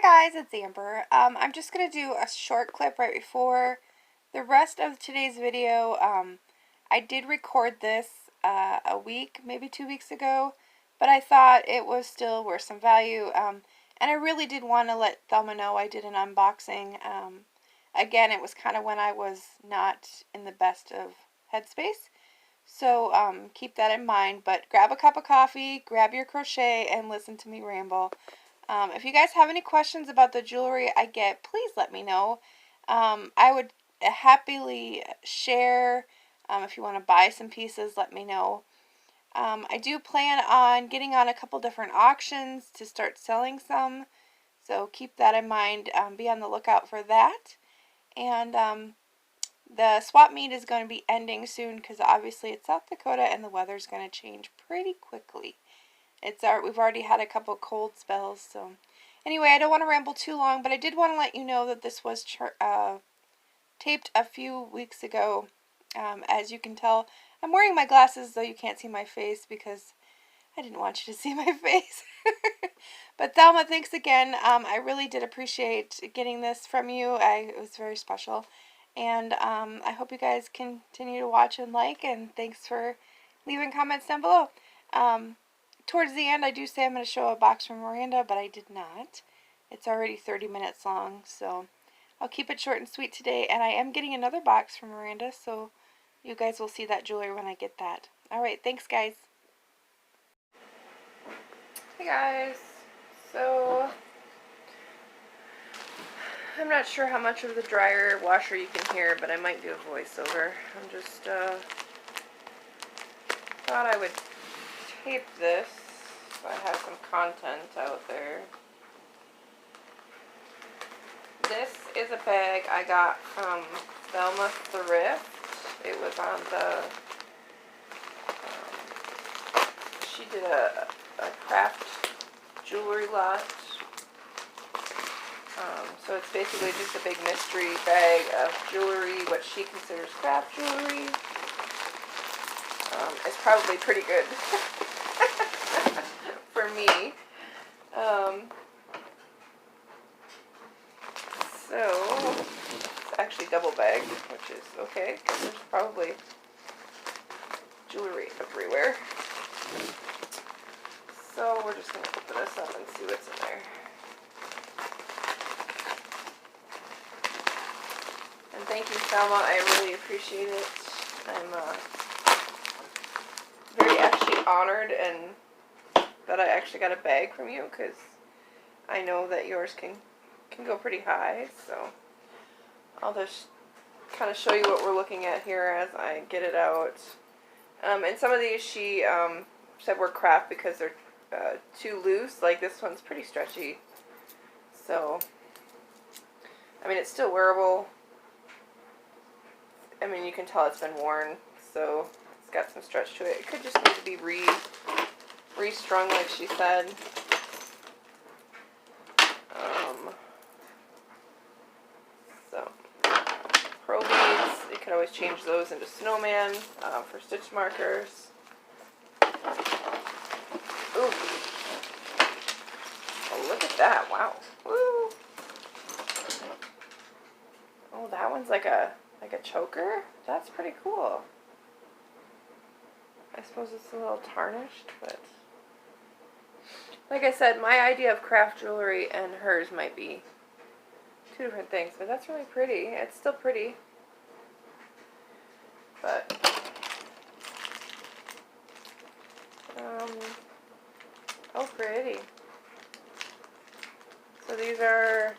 Hi guys, it's Amber. I'm just going to do a short clip right before the rest of today's video. I did record this a week, maybe 2 weeks ago, but I thought it was still worth some value. And I really did want to let Thelma know I did an unboxing. Again, it was kind of when I was not in the best of headspace. So keep that in mind, but grab a cup of coffee, grab your crochet, and listen to me ramble. If you guys have any questions about the jewelry I get, please let me know. I would happily share. If you want to buy some pieces, let me know. I do plan on getting on a couple different auctions to start selling some, so keep that in mind. Be on the lookout for that. And the swap meet is going to be ending soon because obviously it's South Dakota and the weather's going to change pretty quickly. We've already had a couple cold spells, so anyway, I don't want to ramble too long, but I did want to let you know that this was taped a few weeks ago. As you can tell, I'm wearing my glasses, though you can't see my face because I didn't want you to see my face. But Thelma, thanks again. I really did appreciate getting this from you. It was very special, and I hope you guys continue to watch and like, and thanks for leaving comments down below. Towards the end, I do say I'm going to show a box from Miranda, but I did not. It's already 30 minutes long, so I'll keep it short and sweet today. And I am getting another box from Miranda, so you guys will see that jewelry when I get that. Alright, thanks guys. Hey guys. So, I'm not sure how much of the dryer washer you can hear, but I might do a voiceover. I'm just, thought I would tape this so I have some content out there. This is a bag I got from Thelma Thrift. It was on the, she did a craft jewelry lot. So it's basically just a big mystery bag of jewelry, what she considers craft jewelry. It's probably pretty good for me. So it's actually double bagged, which is okay because there's probably jewelry everywhere. So we're just going to open this up and see what's in there. And thank you, Thelma. I really appreciate it. I'm very actually honored and that I actually got a bag from you because I know that yours can go pretty high. So I'll just kind of show you what we're looking at here as I get it out. And some of these she said were craft because they're too loose. Like this one's pretty stretchy. So, I mean, it's still wearable. I mean, you can tell it's been worn, so it's got some stretch to it. It could just need to be restrung, like she said. So, pearl beads, you can always change those into snowman for stitch markers. Ooh. Oh, look at that. Wow. Woo. Oh, that one's like a choker? That's pretty cool. I suppose it's a little tarnished, but like I said, my idea of craft jewelry and hers might be two different things, but that's really pretty. It's still pretty. But oh, pretty. So these are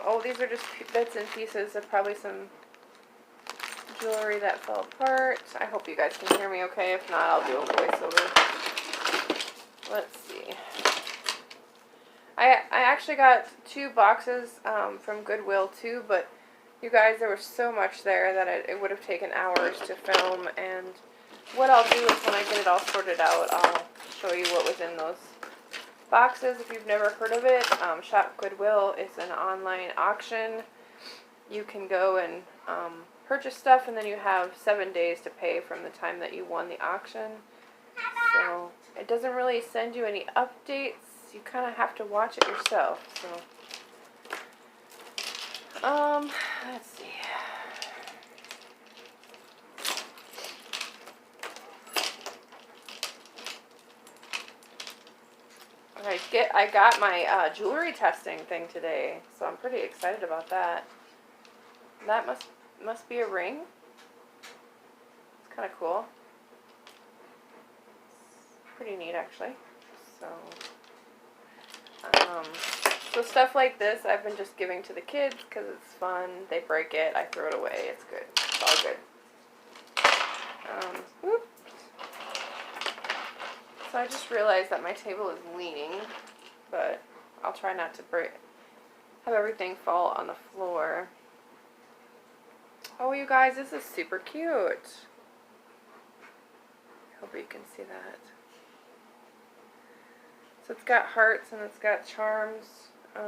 oh, these are just bits and pieces of probably some jewelry that fell apart. I hope you guys can hear me okay. If not, I'll do a voiceover. Let's see. I actually got 2 boxes from Goodwill too, but you guys, there was so much there that it would have taken hours to film, and what I'll do is when I get it all sorted out, I'll show you what was in those boxes. If you've never heard of it, Shop Goodwill is an online auction. You can go and purchase stuff, and then you have 7 days to pay from the time that you won the auction. So it doesn't really send you any updates. You kind of have to watch it yourself. So, let's see. I got my jewelry testing thing today, so I'm pretty excited about that. That must be a ring. It's kind of cool. It's pretty neat, actually. So, so stuff like this I've been just giving to the kids because it's fun. They break it, I throw it away. It's good. It's all good. Whoop. So I just realized that my table is leaning, but I'll try not to have everything fall on the floor. Oh, you guys, this is super cute. I hope you can see that. So it's got hearts and it's got charms. I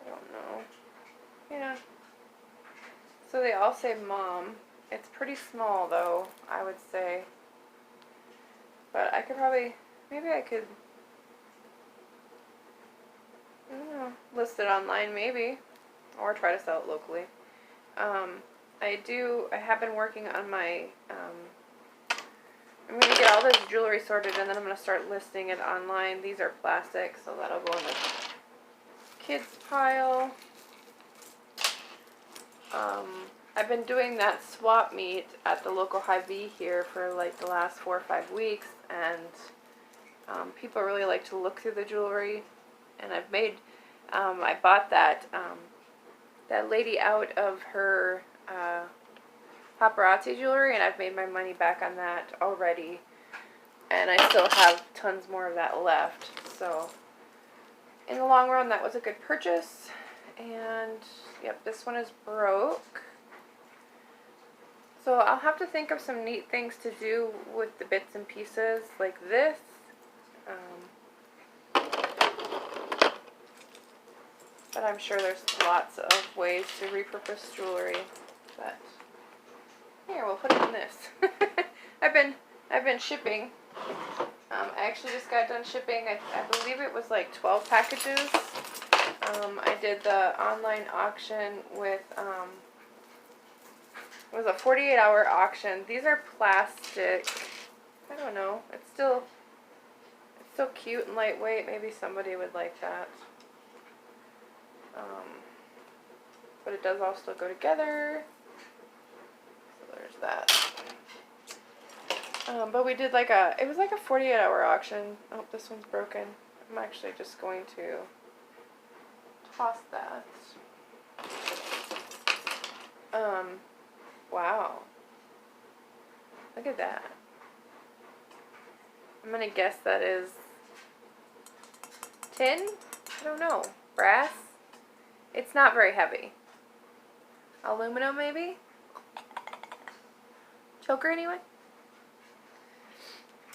don't know. Yeah. So they all say mom. It's pretty small though, I would say. But I could probably, maybe I could, I don't know, list it online maybe. Or try to sell it locally. I have been working on my, I'm going to get all this jewelry sorted and then I'm going to start listing it online. These are plastic, so that'll go in the kids pile. I've been doing that swap meet at the local Hy-Vee here for like the last 4 or 5 weeks, and people really like to look through the jewelry. And I bought that lady out of her paparazzi jewelry, and I've made my money back on that already. And I still have tons more of that left. So in the long run, that was a good purchase. And yep, this one is broke. So I'll have to think of some neat things to do with the bits and pieces like this. But I'm sure there's lots of ways to repurpose jewelry. But here, we'll put it in this. I've been shipping. I actually just got done shipping. I believe it was like 12 packages. I did the online auction with, it was a 48-hour auction. These are plastic. I don't know. It's still cute and lightweight. Maybe somebody would like that. But it does all still go together. So there's that. But we did it was like a 48-hour auction. Oh, this one's broken. I'm actually just going to toss that. Wow. Look at that. I'm gonna guess that is tin? I don't know. Brass? It's not very heavy. Aluminum, maybe? Choker, anyway?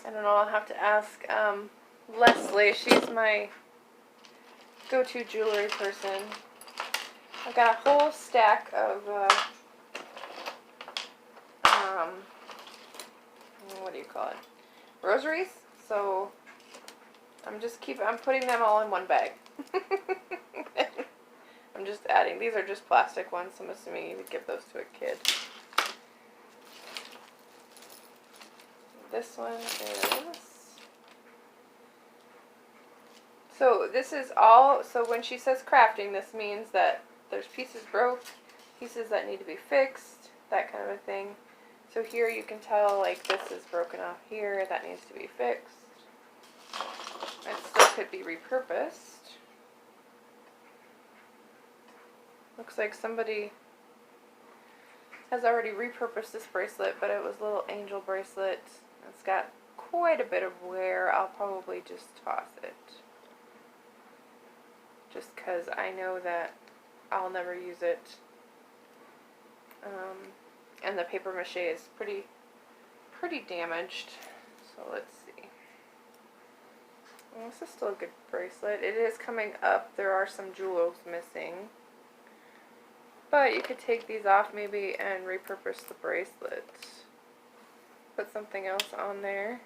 I don't know. I'll have to ask Leslie. She's my go-to jewelry person. I've got a whole stack of what do you call it? Rosaries. So I'm putting them all in one bag. I'm just adding. These are just plastic ones, so I'm assuming you would give those to a kid. This one is... So this is all... So when she says crafting, this means that there's pieces broke, pieces that need to be fixed, that kind of a thing. So here you can tell, like, this is broken off here, that needs to be fixed. It still could be repurposed. Looks like somebody has already repurposed this bracelet, but it was a little angel bracelet. It's got quite a bit of wear. I'll probably just toss it. Just because I know that I'll never use it. And the paper mache is pretty damaged. So let's see. Well, this is still a good bracelet. It is coming up. There are some jewels missing. But you could take these off maybe and repurpose the bracelet. Put something else on there.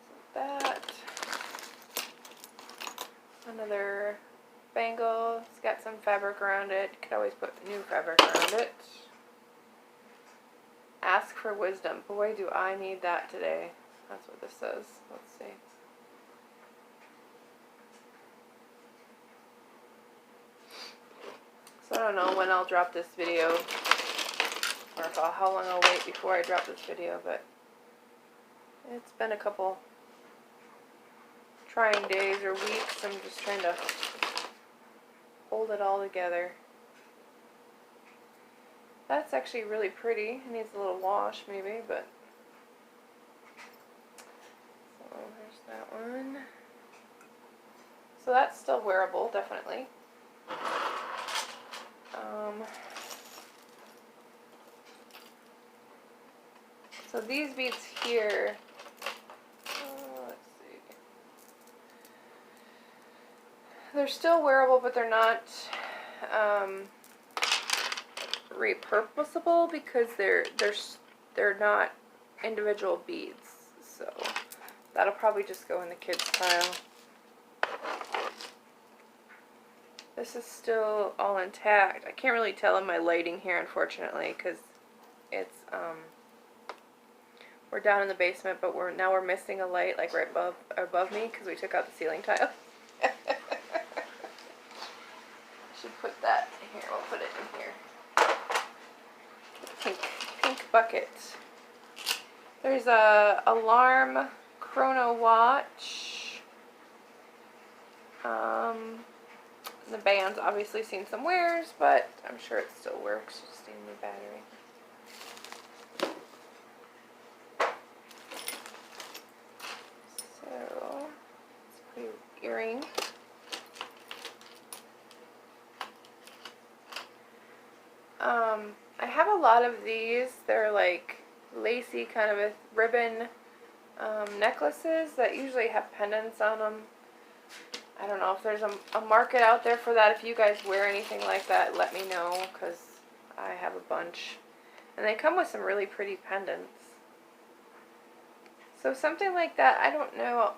So that. Another bangle. It's got some fabric around it. You could always put new fabric around it. Ask for wisdom. Boy, do I need that today. That's what this says. Let's see. So I don't know when I'll drop this video, or how long I'll wait before I drop this video, but it's been a couple trying days or weeks. I'm just trying to hold it all together. That's actually really pretty. It needs a little wash maybe, but so there's that one. So that's still wearable, definitely. So these beads here, let's see. They're still wearable, but they're not repurposable because they're not individual beads. So that'll probably just go in the kids pile. This is still all intact. I can't really tell in my lighting here, unfortunately, because it's we're down in the basement, but now we're missing a light like right above me because we took out the ceiling tile. Should put that in here. We'll put it in here. Pink bucket. There's a alarm chrono watch. The band's obviously seen some wears, but I'm sure it still works. Just need a new battery. So, it's a pretty earring. I have a lot of these. They're like lacy kind of a ribbon necklaces that usually have pendants on them. I don't know if there's a market out there for that. If you guys wear anything like that, let me know, because I have a bunch. And they come with some really pretty pendants. So something like that, I don't know.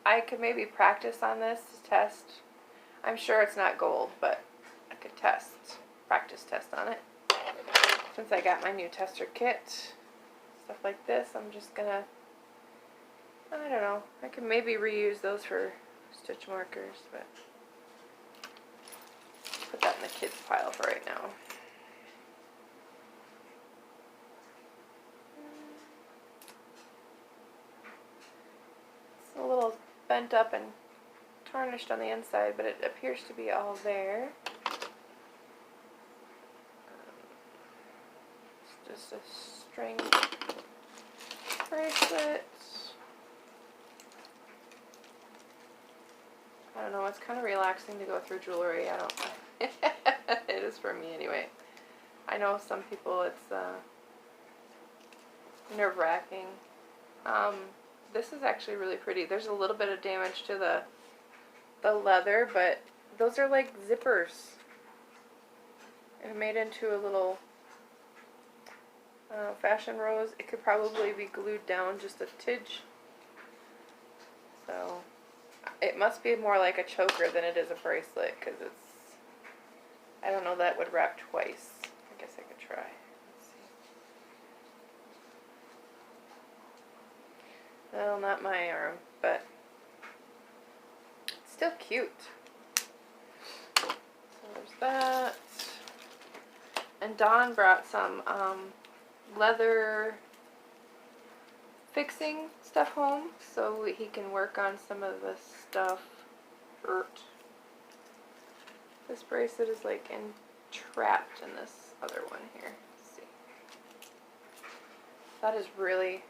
I could maybe practice on this to test. I'm sure it's not gold, but I could practice test on it. Since I got my new tester kit, stuff like this, I'm just gonna, I don't know, I could maybe reuse those for stitch markers, but put that in the kids pile for right now. It's a little bent up and tarnished on the inside, but it appears to be all there. It's just a string bracelet. I don't know, it's kind of relaxing to go through jewelry. I don't it is for me anyway. I know some people it's nerve-wracking. This is actually really pretty. There's a little bit of damage to the leather, but those are like zippers. And made into a little fashion rose. It could probably be glued down just a tidge. So it must be more like a choker than it is a bracelet, because it's, I don't know, that would wrap twice. I guess I could try. Let's see. Well, not my arm, but it's still cute. So there's that. And Don brought some leather fixing stuff home, so he can work on some of the stuff. This bracelet is like entrapped in this other one here. Let's see. That is really,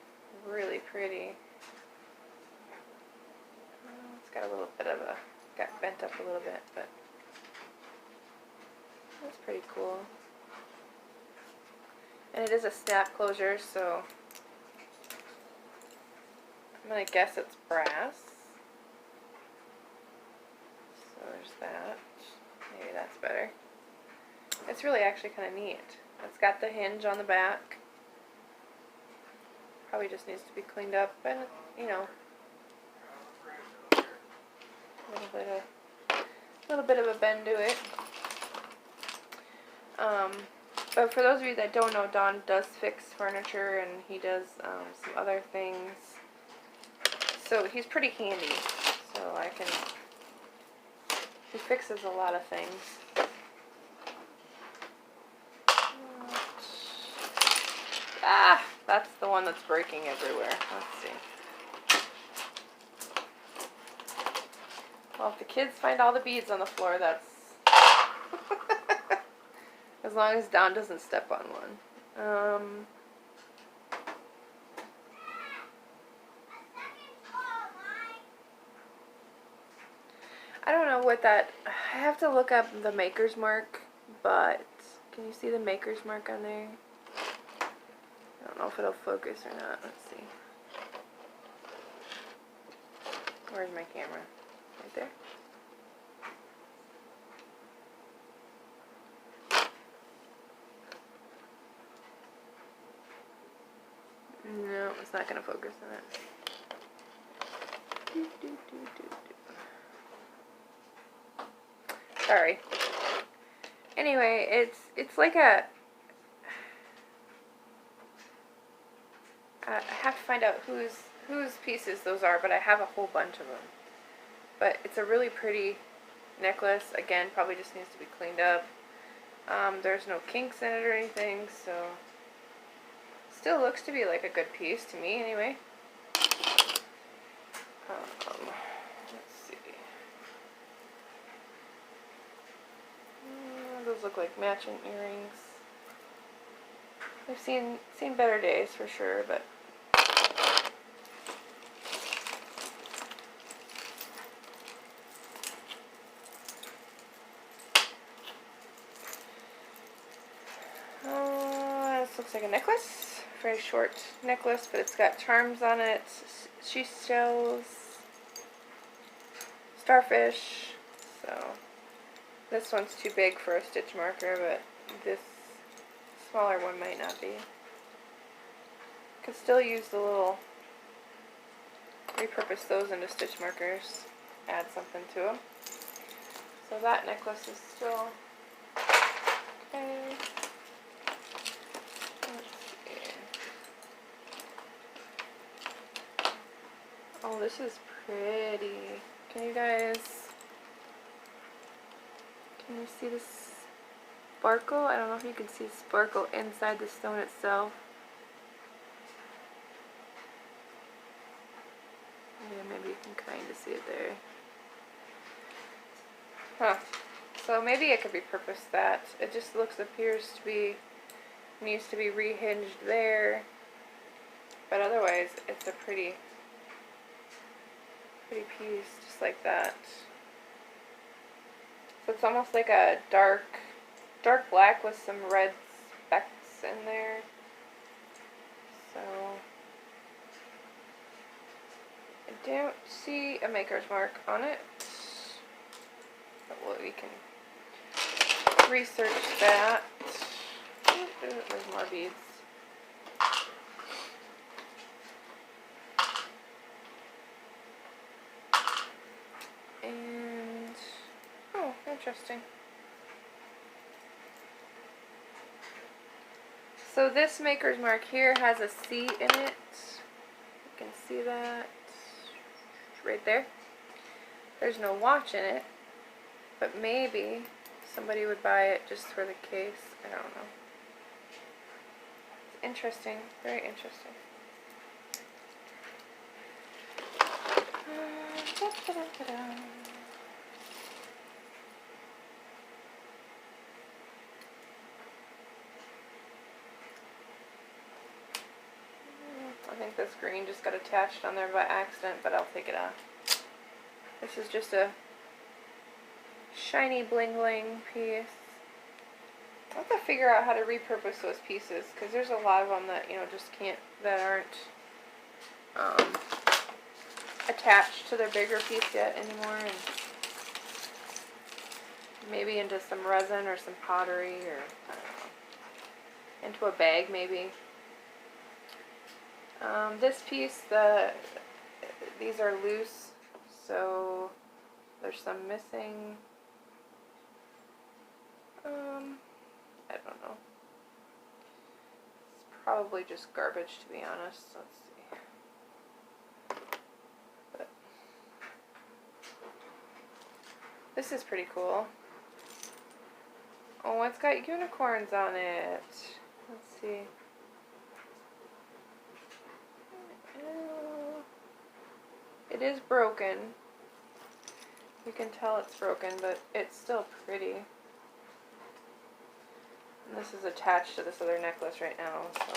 really pretty. It's got a little bit of got bent up a little bit, but that's pretty cool. And it is a snap closure, so I'm going to guess it's brass. So there's that. Maybe that's better. It's really actually kind of neat. It's got the hinge on the back. Probably just needs to be cleaned up, and you know, a little bit of a bend to it. But for those of you that don't know, Don does fix furniture, and he does some other things. So he's pretty handy. So he fixes a lot of things. Ah, that's the one that's breaking everywhere. Let's see. Well, if the kids find all the beads on the floor, that's as long as Don doesn't step on one. I don't know what that... I have to look up the maker's mark, but can you see the maker's mark on there? I don't know if it'll focus or not. Let's see. Where's my camera? Right there? No, it's not going to focus on it. Sorry. Anyway, it's like a... I have to find out whose pieces those are, but I have a whole bunch of them. But it's a really pretty necklace. Again, probably just needs to be cleaned up. There's no kinks in it or anything, so... Still looks to be like a good piece to me, anyway. Let's see. Those look like matching earrings. I've seen better days for sure, but this looks like a necklace. Very short necklace, but it's got charms on it. She shells, starfish. So this one's too big for a stitch marker, but this smaller one might not be. Could still use the little, repurpose those into stitch markers, add something to them. So that necklace is still okay. Let's see. Oh, this is pretty. Can you see this sparkle? I don't know if you can see sparkle inside the stone itself. Yeah, maybe you can kind of see it there. Huh. So maybe I could repurpose that. It just appears to be, needs to be rehinged there. But otherwise, it's a pretty piece, just like that. So it's almost like a dark black with some red specks in there. So I don't see a maker's mark on it, but we can research that. There's more beads. And oh, interesting. So this maker's mark here has a C in it. You can see that right there. There's no watch in it, but maybe somebody would buy it just for the case. I don't know. It's interesting, very interesting. I think this green just got attached on there by accident, but I'll take it off. This is just a shiny bling bling piece. I have to figure out how to repurpose those pieces, because there's a lot of them that, you know, just can't, that aren't attached to their bigger piece yet anymore, and maybe into some resin or some pottery, or I don't know, into a bag maybe. This piece, these are loose, so there's some missing. I don't know. It's probably just garbage, to be honest. Let's see. But this is pretty cool. Oh, it's got unicorns on it. Let's see. It is broken. You can tell it's broken, but it's still pretty. And this is attached to this other necklace right now, so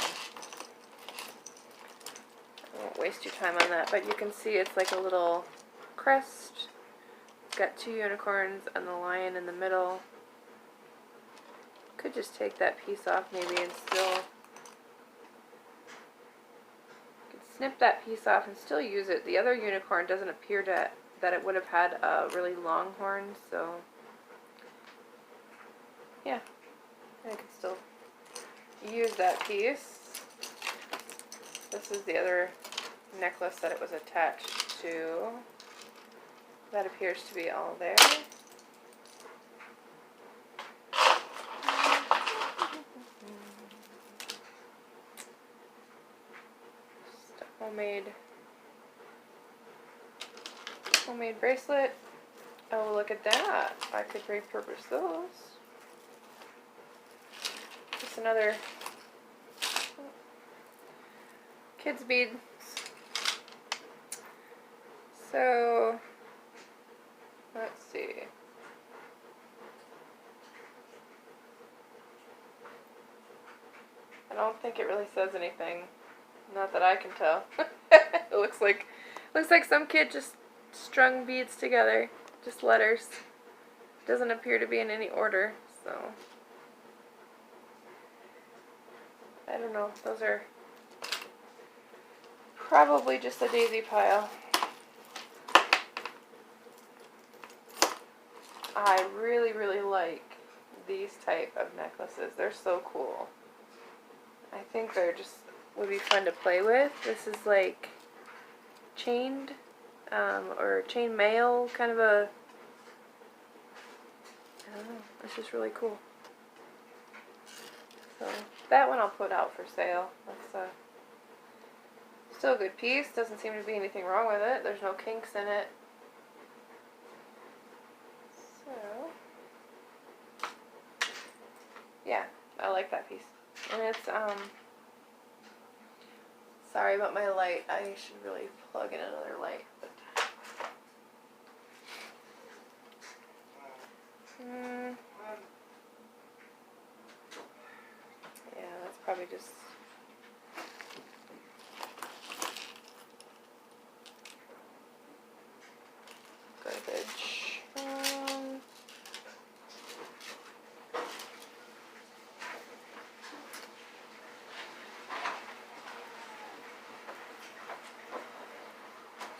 I won't waste your time on that. But you can see it's like a little crest. It's got two unicorns and the lion in the middle. Could just take that piece off maybe and still snip that piece off and still use it. The other unicorn doesn't appear that it would have had a really long horn, so yeah, I could still use that piece. This is the other necklace that it was attached to. That appears to be all there. Homemade bracelet. Oh, look at that. I could repurpose those. Just another kids' beads. So, let's see. I don't think it really says anything. Not that I can tell. It looks like some kid just strung beads together, just letters. Doesn't appear to be in any order, so I don't know. Those are probably just a daisy pile. I really, really like these type of necklaces. They're so cool. I think they're just would be fun to play with. This is like chained or chain mail, kind of a, I don't know, it's just really cool. So that one I'll put out for sale. That's still a good piece. Doesn't seem to be anything wrong with it. There's no kinks in it. So yeah, I like that piece. And it's sorry about my light. I should really plug in another light. But yeah, that's probably just garbage.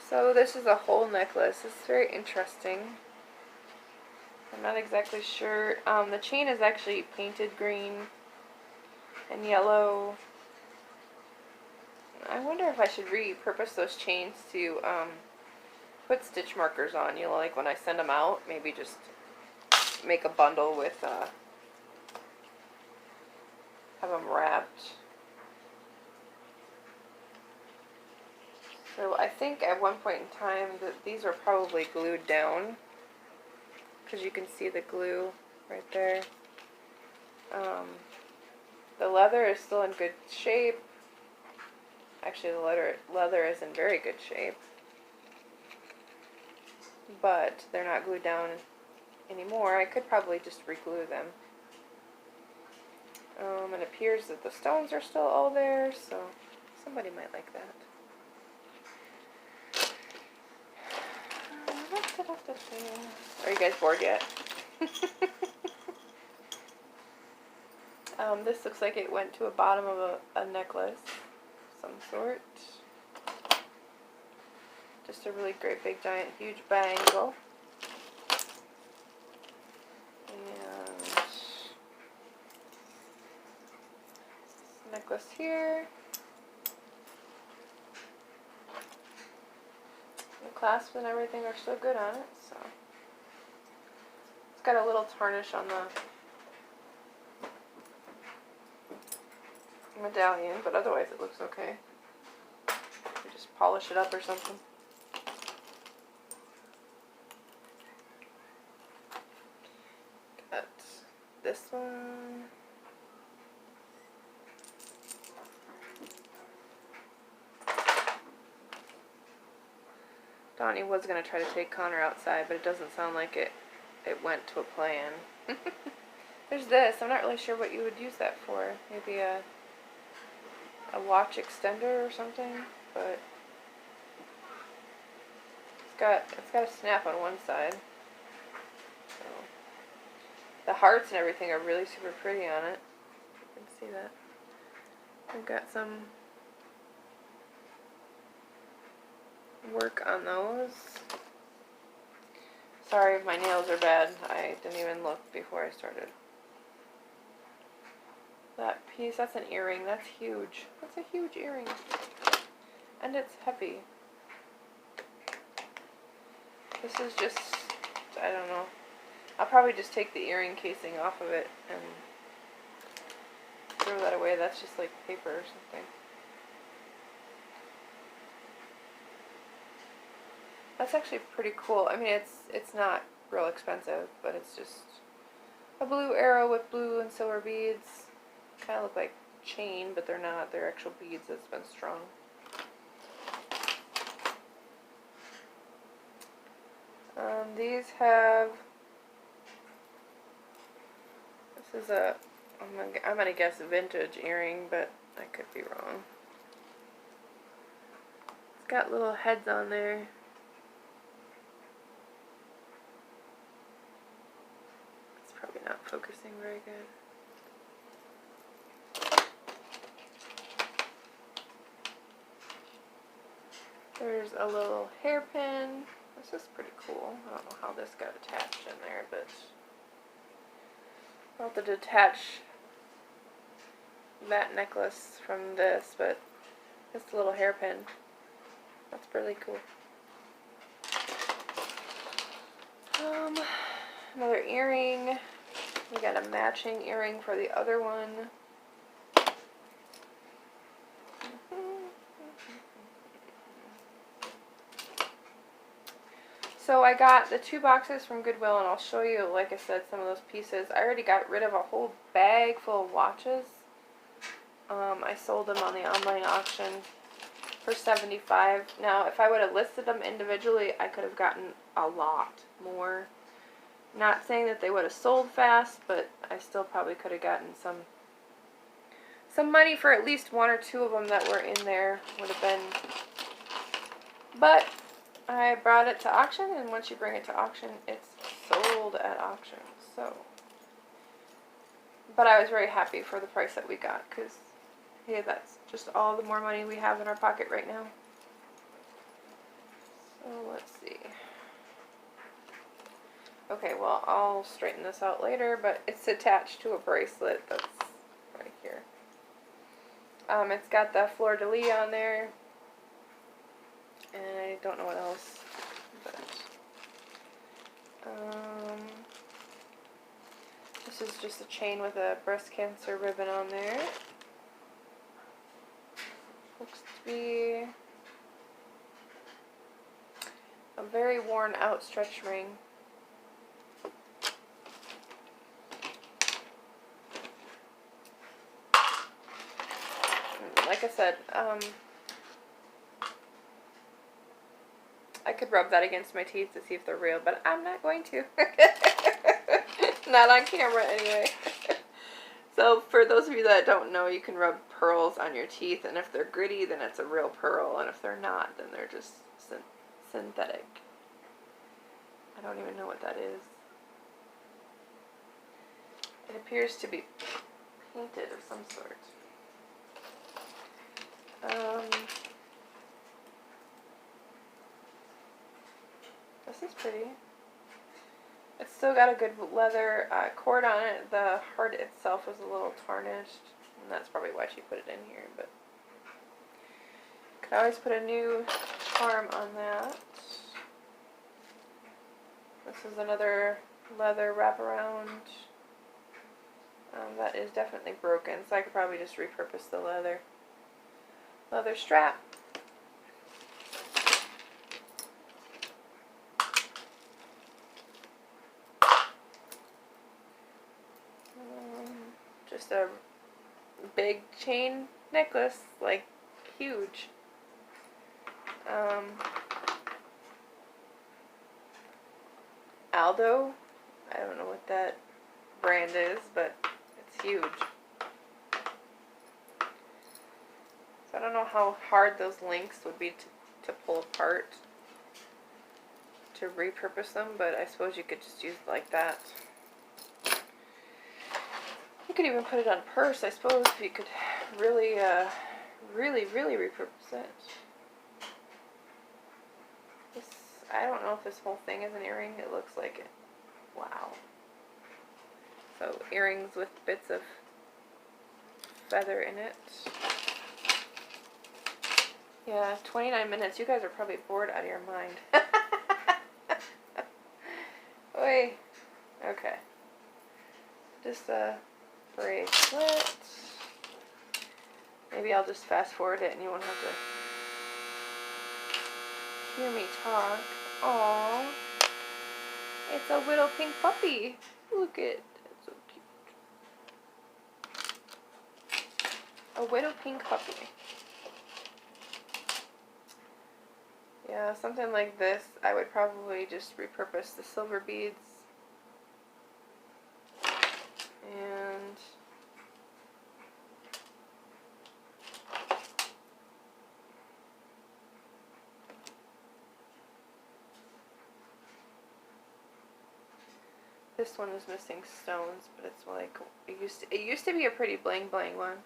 So this is a whole necklace. It's very interesting. I'm not exactly sure. The chain is actually painted green and yellow. I wonder if I should repurpose those chains to put stitch markers on. You know, like when I send them out, maybe just make a bundle with, have them wrapped. So I think at one point in time that these were probably glued down, because you can see the glue right there. The leather is still in good shape. Actually, the leather is in very good shape, but they're not glued down anymore. I could probably just re-glue them. It appears that the stones are still all there, so somebody might like that. Are you guys bored yet? This looks like it went to the bottom of a necklace of some sort. Just a really great big giant huge bangle. necklace here. The clasps and everything are so good on it, so it's got a little tarnish on the medallion, but otherwise it looks okay. You just polish it up or something. Got this one. Donnie was going to try to take Connor outside, but it doesn't sound like it went to a plan. There's this. I'm not really sure what you would use that for. Maybe a watch extender or something, but it's got a snap on one side. So the hearts and everything are really super pretty on it. You can see that. I've got some work on those. Sorry if my nails are bad. I didn't even look before I started. That piece, that's an earring. That's huge. That's a huge earring. And it's heavy. This is just, I don't know. I'll probably just take the earring casing off of it and throw that away. That's just like paper or something. That's actually pretty cool. I mean, it's not real expensive, but it's just a blue arrow with blue and silver beads. Kind of look like chain, but they're not. They're actual beads that's been strung. These have, this is a, I'm gonna guess vintage earring, but I could be wrong. It's got little heads on there. It's probably not focusing very good. There's a little hairpin. This is pretty cool. I don't know how this got attached in there, but I'll have to detach that necklace from this, but this little hairpin, that's really cool. Another earring. We got a matching earring for the other one. So I got the 2 boxes from Goodwill, and I'll show you, like I said, some of those pieces. I already got rid of a whole bag full of watches. I sold them on the online auction for $75. Now, if I would have listed them individually, I could have gotten a lot more. Not saying that they would have sold fast, but I still probably could have gotten some money for at least 1 or 2 of them that were in there. Would have been, but I brought it to auction, and once you bring it to auction, it's sold at auction. So, but I was very happy for the price that we got, because, hey, that's just all the more money we have in our pocket right now. So, let's see. Okay, well, I'll straighten this out later, but it's attached to a bracelet that's right here. It's got the fleur-de-lis on there. And I don't know what else, but this is just a chain with a breast cancer ribbon on there. Looks to be a very worn out stretch ring. Like I said, I could rub that against my teeth to see if they're real, but I'm not going to. Not on camera anyway. So for those of you that don't know, you can rub pearls on your teeth, and if they're gritty, then it's a real pearl, and if they're not, then they're just synthetic. I don't even know what that is. It appears to be painted of some sort. This is pretty. It's still got a good leather cord on it. The heart itself is a little tarnished. And that's probably why she put it in here, but could always put a new charm on that. This is another leather wraparound. That is definitely broken, so I could probably just repurpose the leather strap. Just a big chain necklace, like huge. Aldo, I don't know what that brand is, but it's huge. So I don't know how hard those links would be to pull apart to repurpose them, but I suppose you could just use it like that. You could even put it on a purse, I suppose, if you could really repurpose it. I don't know if this whole thing is an earring. It looks like it. Wow. So earrings with bits of feather in it. Yeah, 29 minutes. You guys are probably bored out of your mind. Oi. Okay. Just a bracelet. Maybe I'll just fast forward it and you won't have to hear me talk. Aww. It's a little pink puppy. Look at it. It's so cute. A little pink puppy. Yeah, something like this, I would probably just repurpose the silver beads. And this one is missing stones, but it's like it used to be a pretty bling bling one.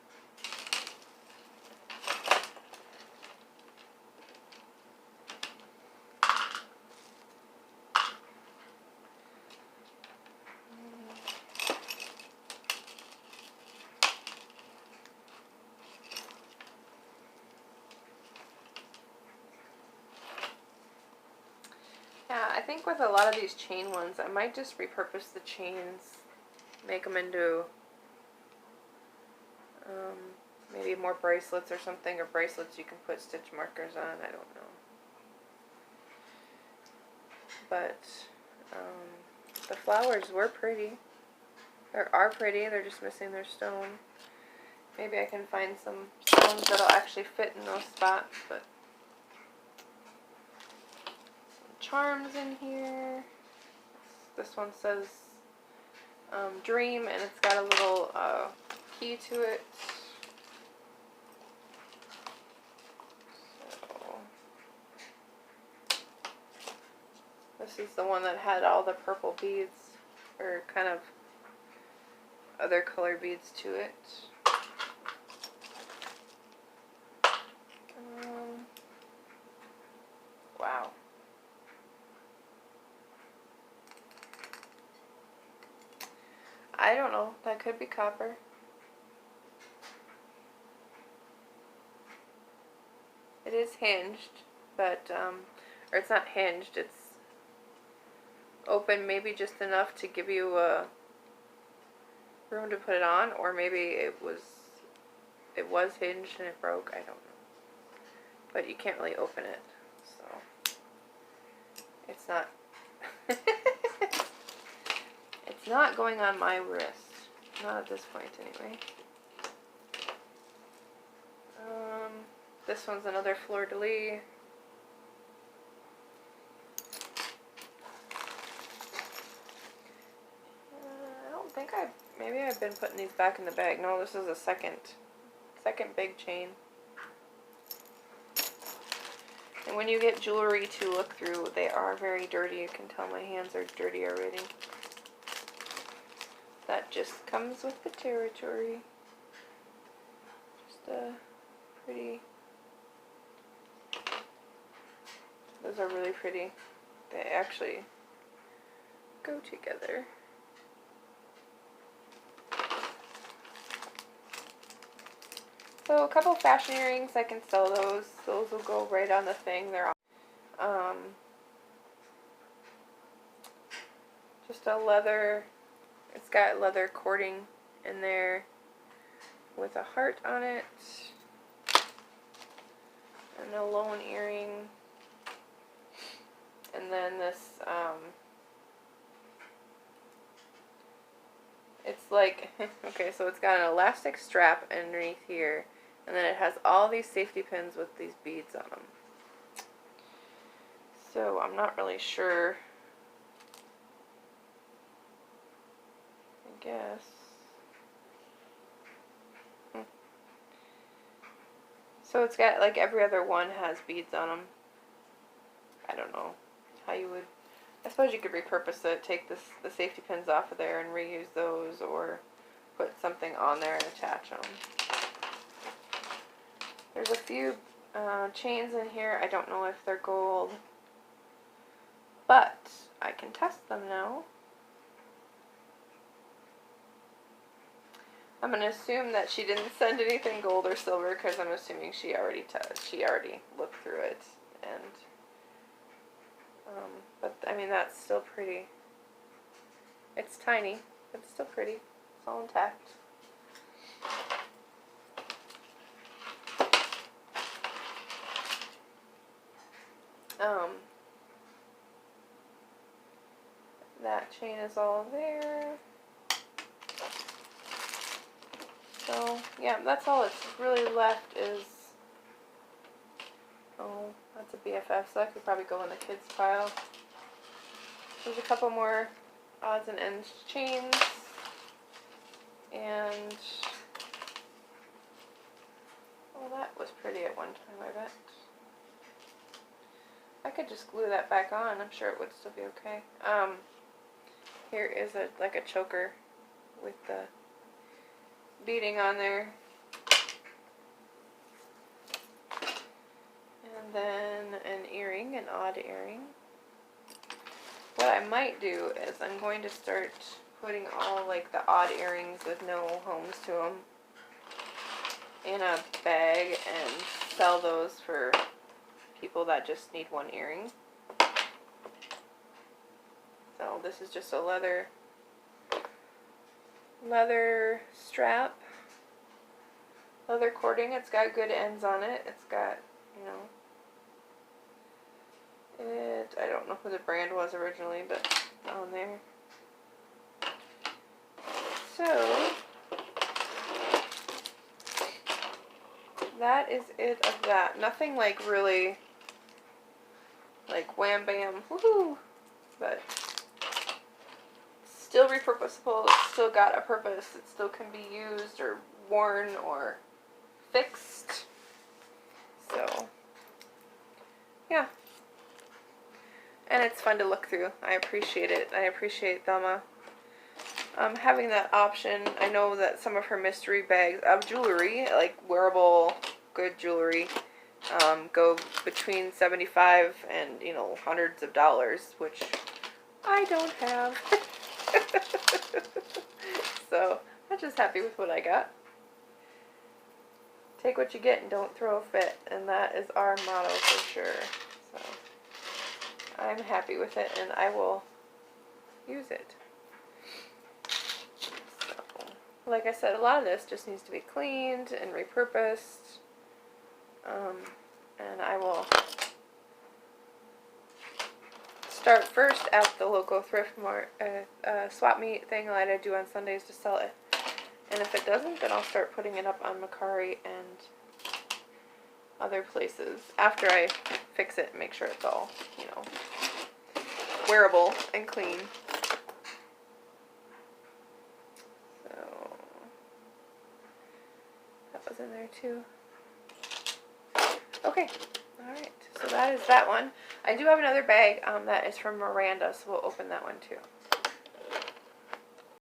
Yeah, I think with a lot of these chain ones, I might just repurpose the chains, make them into maybe more bracelets or something, or bracelets you can put stitch markers on, I don't know. But the flowers were pretty, or are pretty, they're just missing their stone. Maybe I can find some stones that'll actually fit in those spots, but charms in here. This one says dream, and it's got a little key to it. So this is the one that had all the purple beads, or kind of other color beads to it. Wow. I don't know. That could be copper. It is hinged, but, or it's not hinged, it's open maybe just enough to give you room to put it on, or maybe it was hinged and it broke. I don't know. But you can't really open it, so it's not it's not going on my wrist. Not at this point anyway. This one's another fleur-de-lis. I don't think maybe I've been putting these back in the bag. No, this is a second big chain. And when you get jewelry to look through, they are very dirty. You can tell my hands are dirty already. That just comes with the territory. Just a pretty. Those are really pretty. They actually go together. So a couple fashion earrings, I can sell those. Those will go right on the thing. They're just a leather, it's got leather cording in there with a heart on it, and a lone earring, and then this, it's like, okay, so it's got an elastic strap underneath here, and then it has all these safety pins with these beads on them. So I'm not really sure, I guess. So it's got, like, every other one has beads on them. I don't know how you would, I suppose you could repurpose it, take the safety pins off of there and reuse those, or put something on there and attach them. There's a few chains in here. I don't know if they're gold, but I can test them now. I'm going to assume that she didn't send anything gold or silver, because I'm assuming she already looked through it. And but I mean, that's still pretty. It's tiny, but it's still pretty. It's all intact. That chain is all there. So, yeah, that's all that's really left is, oh, that's a BFF, so that could probably go in the kids' pile. There's a couple more odds and ends chains, and, well, that was pretty at one time, I bet. I could just glue that back on. I'm sure it would still be okay. Here is like a choker with the beading on there, and then an earring, an odd earring. What I might do is I'm going to start putting all, like, the odd earrings with no homes to them in a bag and sell those for people that just need one earring. So this is just a leather strap, leather cording. It's got good ends on it. It's got, you know, I don't know who the brand was originally, but it's on there. So that is it of that. Nothing like really like wham bam woohoo, but still repurposable. It's still got a purpose. It still can be used or worn or fixed. So yeah, and it's fun to look through. I appreciate it. I appreciate Thelma having that option. I know that some of her mystery bags of jewelry, like wearable good jewelry, go between $75 and, you know, hundreds of dollars, which I don't have. So I'm just happy with what I got. Take what you get and don't throw a fit, and that is our motto for sure. So I'm happy with it, and I will use it. So, like I said, a lot of this just needs to be cleaned and repurposed, and I will start first at the local thrift mart, swap meet thing that I do on Sundays to sell it. And if it doesn't, then I'll start putting it up on Mercari and other places after I fix it and make sure it's all, you know, wearable and clean. So that was in there too. Okay, alright, so that is that one. I do have another bag that is from Miranda, so we'll open that one too.